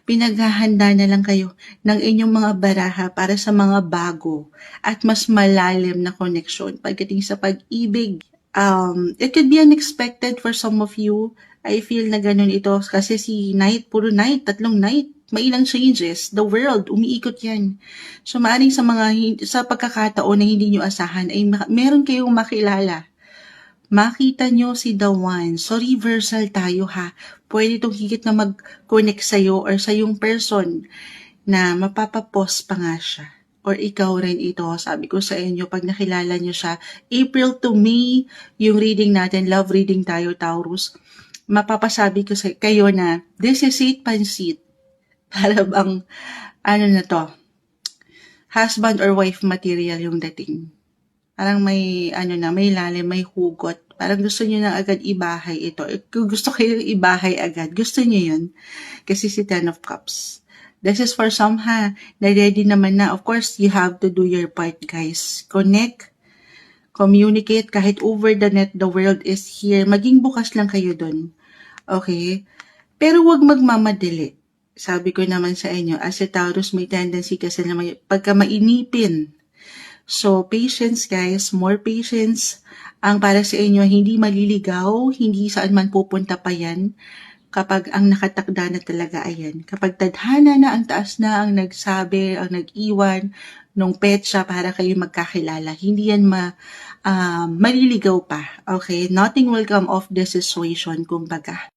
Pinaghahanda na lang kayo ng inyong mga baraha para sa mga bago at mas malalim na koneksyon pagdating sa pag-ibig. It could be unexpected for some of you. I feel na ganun ito kasi si Knight, puro Knight, tatlong Knight, may ilang changes. The world, umiikot yan. So, maaaring sa pagkakataon na hindi nyo asahan ay meron kayong makilala. Makita nyo si the one. So, reversal tayo ha. Pwede itong higit na mag-connect sa'yo or sa yung person na mapapapos pa nga siya. Or ikaw rin ito, sabi ko sa inyo, pag nakilala nyo siya, April to May, yung reading natin, love reading tayo, Taurus, mapapasabi ko sa kayo na, this is it, pansit. Para bang, ano na to, husband or wife material yung dating. Parang may, may lalim, may hugot. Parang gusto niyo na agad ibahay ito. Kung gusto kayo ibahay agad, gusto niyo yun. Kasi si Ten of Cups. This is for some ha, na ready naman na. Of course, you have to do your part, guys. Connect, communicate, kahit over the net, the world is here. Maging bukas lang kayo dun. Okay? Pero wag magmamadali. Sabi ko naman sa inyo, as a Taurus, may tendency kasi na pagka mainipin. So, patience guys, more patience ang para sa inyo, hindi maliligaw, hindi saan man pupunta pa yan kapag ang nakatakda na talaga ayan. Kapag tadhana na, ang taas na, ang nagsabi, ang nag-iwan nung petsa para kayo magkakilala, hindi yan maliligaw pa. Okay? Nothing will come of this situation, kumbaga.